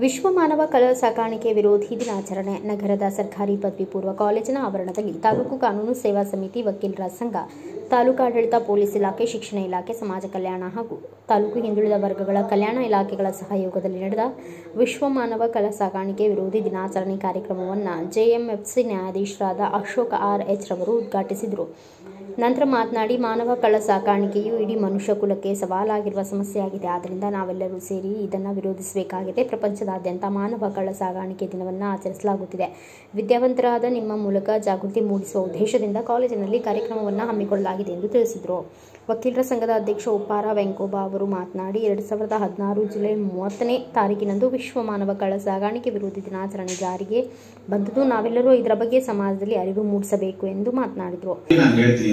ವಿಶ್ವ ಮಾನವ ಕಳ್ಳ ಸಾಕಾಣಿಕೆ ವಿರೋಧಿ ದಿನಾಚರಣೆ ನಗರದ ಸರ್ಕಾರಿ ಪದವಿ ಪೂರ್ವ ಕಾಲೇಜಿನ ಆವರಣದಲ್ಲಿ ತಾಲೂಕು ಕಾನೂನು ಸೇವಾ ಸಮಿತಿ, ವಕೀಲರ ಸಂಘ, ತಾಲೂಕಾಡಳಿತ, ಪೊಲೀಸ್ ಇಲಾಖೆ, ಶಿಕ್ಷಣ ಇಲಾಖೆ, ಸಮಾಜ ಕಲ್ಯಾಣ ಹಾಗೂ ತಾಲೂಕು ಹಿಂದುಳಿದ ವರ್ಗಗಳ ಕಲ್ಯಾಣ ಇಲಾಖೆಗಳ ಸಹಯೋಗದಲ್ಲಿ ನಡೆದ ವಿಶ್ವ ಮಾನವ ಕಳ್ಳ ಸಾಕಾಣಿಕೆ ವಿರೋಧಿ ದಿನಾಚರಣೆ ಕಾರ್ಯಕ್ರಮವನ್ನು ಜೆಎಂಎಫ್ಸಿ ನ್ಯಾಯಾಧೀಶರಾದ ಅಶೋಕ್ ಆರ್.ಎಚ್. ರವರು ಉದ್ಘಾಟಿಸಿದರು. ನಂತರ ಮಾತನಾಡಿ, ಮಾನವ ಕಳ್ಳ ಸಾಕಾಣಿಕೆಯು ಇಡೀ ಮನುಷ್ಯ ಕುಲಕ್ಕೆ ಸವಾಲಾಗಿರುವ ಸಮಸ್ಯೆಯಾಗಿದೆ. ಆದ್ದರಿಂದ ನಾವೆಲ್ಲರೂ ಸೇರಿ ಇದನ್ನು ವಿರೋಧಿಸಬೇಕಾಗಿದೆ. ಪ್ರಪಂಚದಾದ್ಯಂತ ಮಾನವ ಕಳ್ಳ ಸಾಗಾಣಿಕೆ ದಿನವನ್ನು ಆಚರಿಸಲಾಗುತ್ತಿದೆ. ವಿದ್ಯಾವಂತರಾದ ನಿಮ್ಮ ಮೂಲಕ ಜಾಗೃತಿ ಮೂಡಿಸುವ ಉದ್ದೇಶದಿಂದ ಕಾಲೇಜಿನಲ್ಲಿ ಕಾರ್ಯಕ್ರಮವನ್ನು ಹಮ್ಮಿಕೊಳ್ಳಲಾಗಿದೆ ಎಂದು ತಿಳಿಸಿದರು. ವಕೀಲರ ಸಂಘದ ಅಧ್ಯಕ್ಷ ಉಪ್ಪಾರ ವೆಂಕೋಬ ಅವರು ಮಾತನಾಡಿ, 2016 ಜುಲೈ 30ನೇ ತಾರೀಕಿನಂದು ವಿಶ್ವ ಮಾನವ ಕಳ್ಳ ಸಾಗಾಣಿಕೆ ವಿರೋಧಿ ದಿನಾಚರಣೆ ಜಾರಿಗೆ ಬಂದದ್ದು. ನಾವೆಲ್ಲರೂ ಇದರ ಬಗ್ಗೆ ಸಮಾಜದಲ್ಲಿ ಅರಿವು ಮೂಡಿಸಬೇಕು ಎಂದು ಮಾತನಾಡಿದರು.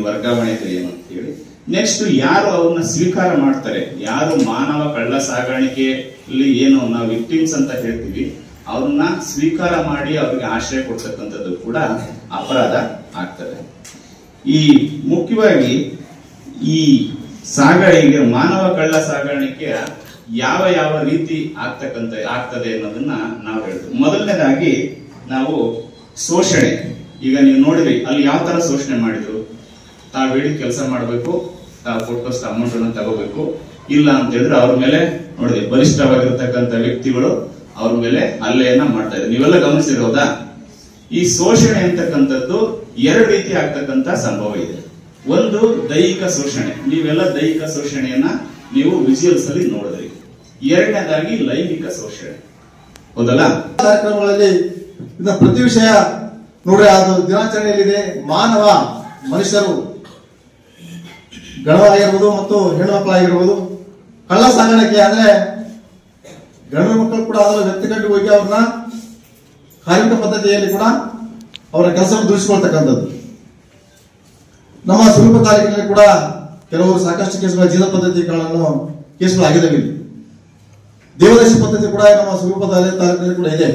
ವರ್ಗಾವಣೆ ಏನು ಅಂತ ಹೇಳಿ, ನೆಕ್ಸ್ಟ್ ಯಾರು ಅವನ್ನ ಸ್ವೀಕಾರ ಮಾಡ್ತಾರೆ, ಯಾರು ಮಾನವ ಕಳ್ಳ ಸಾಗಾಣಿಕೆಯಲ್ಲಿ ಏನು ನಾವು ವಿಕ್ಟಿಮ್ಸ್ ಅಂತ ಹೇಳ್ತೀವಿ, ಅವ್ರನ್ನ ಸ್ವೀಕಾರ ಮಾಡಿ ಅವ್ರಿಗೆ ಆಶ್ರಯ ಕೊಡ್ತಕ್ಕಂಥದ್ದು ಕೂಡ ಅಪರಾಧ ಆಗ್ತದೆ. ಈ ಮುಖ್ಯವಾಗಿ ಈ ಸಾಗಾಣಿಕೆ ಮಾನವ ಕಳ್ಳ ಸಾಗಾಣಿಕೆಯ ಯಾವ ಯಾವ ರೀತಿ ಆಗ್ತದೆ ಅನ್ನೋದನ್ನ ನಾವು ಹೇಳ್ತೀವಿ. ಮೊದಲನೇದಾಗಿ ನಾವು ಶೋಷಣೆ. ಈಗ ನೀವು ನೋಡಿದ್ರಿ ಅಲ್ಲಿ ಯಾವ ತರ ಶೋಷಣೆ ಮಾಡಿದ್ರು, ತಾವು ಹೇಳಿ ಕೆಲಸ ಮಾಡಬೇಕು, ತಾವು ಕೊಟ್ಟಷ್ಟು ಅಮೌಂಟ್ ಅನ್ನು ತಗೋಬೇಕು, ಇಲ್ಲ ಅಂತ ಹೇಳಿದ್ರೆ ಅವ್ರ ಮೇಲೆ ನೋಡಿದ್ರಿ ಬಲಿಷ್ಠವಾಗಿರ್ತಕ್ಕಂಥ ವ್ಯಕ್ತಿಗಳು ಅವ್ರ ಮೇಲೆ ಹಲ್ಲೆಯನ್ನ ಮಾಡ್ತಾ ಇದ್ದಾರೆ. ನೀವೆಲ್ಲ ಗಮನಿಸಿರೋದಾ? ಈ ಶೋಷಣೆ ಅಂತಕ್ಕಂಥದ್ದು ಎರಡು ರೀತಿ ಆಗ್ತಕ್ಕಂಥ ಸಂಭವ ಇದೆ. ಒಂದು ದೈಹಿಕ ಶೋಷಣೆ, ನೀವೆಲ್ಲ ದೈಹಿಕ ಶೋಷಣೆಯನ್ನ ನೀವು ವಿಜುವಲ್ಸ್ ಅಲ್ಲಿ ನೋಡಿದ್ರಿ. ಎರಡನೇದಾಗಿ ಲೈಂಗಿಕ ಶೋಷಣೆ, ಹೌದಲ್ಲ? ಕಾರ್ಯಕ್ರಮಗಳಲ್ಲಿ ಪ್ರತಿ ವಿಷಯ ನೋಡಿ, ಅದು ದಿನಾಚರಣೆಯಲ್ಲಿದೆ. ಮಾನವ ಮನುಷ್ಯರು ಗಣವಾಗಿರ್ಬೋದು ಮತ್ತು ಹೆಣ್ಣು ಮಕ್ಕಳಾಗಿರ್ಬೋದು, ಕಳ್ಳ ಸಾಗಾಣಿಕೆ ಆದ್ರೆ ಗಂಡು ಮಕ್ಕಳು ಕೂಡ ಅದರ ವ್ಯಕ್ತಿಗಟ್ಟು ಹೋಗಿ ಅವ್ರನ್ನ ಕಾರ್ಮಿಕ ಪದ್ಧತಿಯಲ್ಲಿ ಕೂಡ ಅವರ ಕೆಲಸವನ್ನು ದುಡಿಸಿಕೊಳ್ತಕ್ಕಂಥದ್ದು. ನಮ್ಮ ಸ್ವರೂಪ ತಾಲೂಕಿನಲ್ಲಿ ಕೂಡ ಕೆಲವರು ಸಾಕಷ್ಟು ಕೇಸುಗಳ ಜೀವ ಪದ್ಧತಿಗಳನ್ನು ಕೇಸುಗಳಾಗಿದ್ದಾವೆ. ದೇವದಾಸಿ ಪದ್ಧತಿ ಕೂಡ ನಮ್ಮ ಸ್ವರೂಪ ತಾಲೂಕಿನಲ್ಲಿ ಕೂಡ ಇದೆ.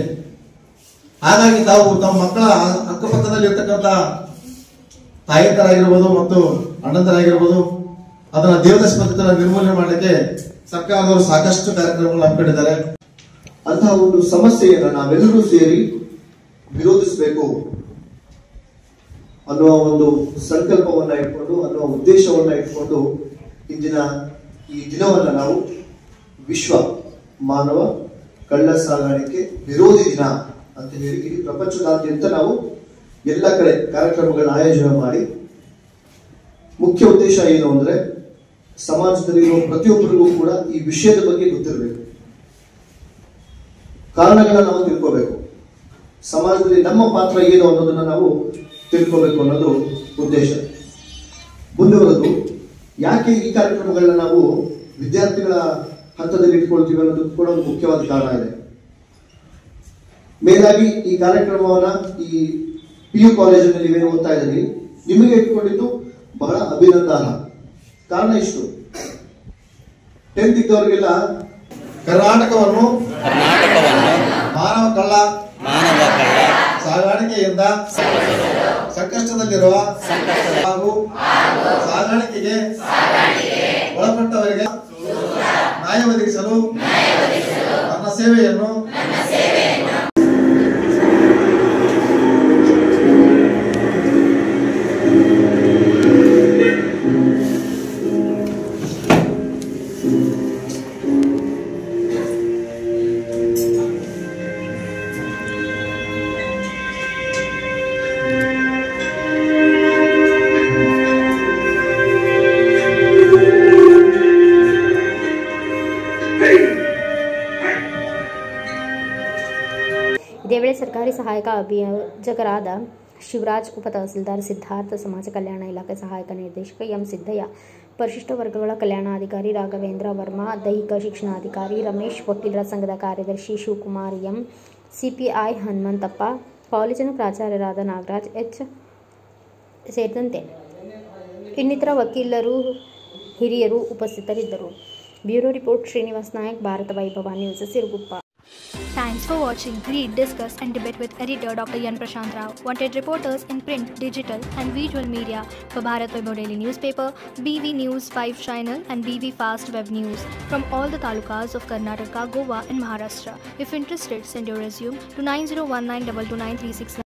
ಹಾಗಾಗಿ ತಾವು ತಮ್ಮ ಮಕ್ಕಳ ಅಕ್ಕಪಕ್ಕದಲ್ಲಿ ಇರ್ತಕ್ಕಂಥ ತಾಯಿತರಾಗಿರ್ಬೋದು ಮತ್ತು ಅಣ್ಣಂತರಾಗಿರ್ಬೋದು ಅದನ್ನ ದೇವದಾಸಿ ಪದ್ಧತಿಯನ್ನು ನಿರ್ಮೂಲನೆ ಮಾಡಲಿಕ್ಕೆ ಸರ್ಕಾರದವರು ಸಾಕಷ್ಟು ಕಾರ್ಯಕ್ರಮಗಳನ್ನು ಹಮ್ಮಿಕೊಂಡಿದ್ದಾರೆ. ಅಂತಹ ಒಂದು ಸಮಸ್ಯೆಯನ್ನು ನಾವೆಲ್ಲರೂ ಸೇರಿ ವಿರೋಧಿಸಬೇಕು ಅನ್ನುವ ಒಂದು ಸಂಕಲ್ಪವನ್ನ ಇಟ್ಕೊಂಡು, ಅನ್ನುವ ಉದ್ದೇಶವನ್ನ ಇಟ್ಕೊಂಡು ಇಂದಿನ ಈ ದಿನವನ್ನ ನಾವು ವಿಶ್ವ ಮಾನವ ಕಳ್ಳ ಸಾಗಾಣಿಕೆ ವಿರೋಧಿ ದಿನ ಅಂತ ಹೇಳಿ ಇಡೀ ಪ್ರಪಂಚದಾದ್ಯಂತ ನಾವು ಎಲ್ಲ ಕಡೆ ಕಾರ್ಯಕ್ರಮಗಳನ್ನ ಆಯೋಜನೆ ಮಾಡಿ, ಮುಖ್ಯ ಉದ್ದೇಶ ಏನು ಅಂದ್ರೆ ಸಮಾಜದಲ್ಲಿರುವ ಪ್ರತಿಯೊಬ್ಬರಿಗೂ ಕೂಡ ಈ ವಿಷಯದ ಬಗ್ಗೆ ಗೊತ್ತಿರಬೇಕು, ಕಾರಣಗಳನ್ನ ನಾವು ತಿಳ್ಕೋಬೇಕು, ಸಮಾಜದಲ್ಲಿ ನಮ್ಮ ಪಾತ್ರ ಏನು ಅನ್ನೋದನ್ನ ನಾವು ತಿಳ್ಕೋಬೇಕು ಅನ್ನೋದು ಉದ್ದೇಶ. ಮುಂದುವರೆದು ಯಾಕೆ ಈ ಕಾರ್ಯಕ್ರಮಗಳನ್ನ ನಾವು ವಿದ್ಯಾರ್ಥಿಗಳ ಹಂತದಲ್ಲಿ ಇಟ್ಕೊಳ್ತೀವಿ ಅನ್ನೋದು ಕೂಡ ಒಂದು ಮುಖ್ಯವಾದ ಕಾರಣ ಇದೆ. ಮೇಲಾಗಿ ಈ ಕಾರ್ಯಕ್ರಮವನ್ನ ಈ PU ಕಾಲೇಜಿನಲ್ಲಿ ನೀವೇನು ಓದ್ತಾ ಇದ್ದೀರಿ, ನಿಮಗೆ ಇಟ್ಕೊಂಡಿದ್ದು ಬಹಳ ಅಭಿನಂದನ. ಕಾರಣ ಇಷ್ಟು, 10th ಇದ್ದವರಿಗೆಲ್ಲ ಕರ್ನಾಟಕವನ್ನು ಮಾನವ ಕಳ್ಳ ಸಾಗಾಣಿಕೆಯಿಂದ ಸಂಕಷ್ಟದಲ್ಲಿರುವ ಹಾಗೂ ಸಾಗಾಣಿಕೆಗೆ ಒಳಪಟ್ಟವರಿಗೆ ನ್ಯಾಯ ಒದಗಿಸಲು ನನ್ನ ಸೇವೆಯನ್ನು ಇದೇ ವೇಳೆ ಸರ್ಕಾರಿ ಸಹಾಯಕ ಅಭಿಯೋಜಕರಾದ ಶಿವರಾಜ್, ಉಪ ತಹಸೀಲ್ದಾರ್ ಸಿದ್ಧಾರ್ಥ, ಸಮಾಜ ಕಲ್ಯಾಣ ಇಲಾಖೆ ಸಹಾಯಕ ನಿರ್ದೇಶಕ ಎಂ ಸಿದ್ದಯ್ಯ, ಪರಿಶಿಷ್ಟ ವರ್ಗಗಳ ಕಲ್ಯಾಣಾಧಿಕಾರಿ ರಾಘವೇಂದ್ರ ವರ್ಮಾ, ದೈಹಿಕ ಶಿಕ್ಷಣಾಧಿಕಾರಿ ರಮೇಶ್, ವಕೀಲರ ಸಂಘದ ಕಾರ್ಯದರ್ಶಿ ಶಿವಕುಮಾರ್ ಎಂ, ಸಿಪಿಐ ಹನುಮಂತಪ್ಪ, ಕಾಲೇಜಿನ ಪ್ರಾಚಾರ್ಯರಾದ ನಾಗರಾಜ್ ಎಚ್ ಸೇರಿದಂತೆ ಇನ್ನಿತರ ವಕೀಲರು, ಹಿರಿಯರು ಉಪಸ್ಥಿತರಿದ್ದರು. ಬ್ಯೂರೋ ರಿಪೋರ್ಟ್ ಶ್ರೀನಿವಾಸ್ ನಾಯಕ್, ಭಾರತ ವೈಭವ news, Siruguppa. Thanks for watching, read, discuss and debate with editor Dr. Yan Prashant Rao. Wanted reporters in print, digital and visual media for Bharat Vaibhav Daily Newspaper, BV News 5 Channel and BV Fast Web News from all the talukas of Karnataka, Goa and Maharashtra. If interested, send your resume to 9019229369.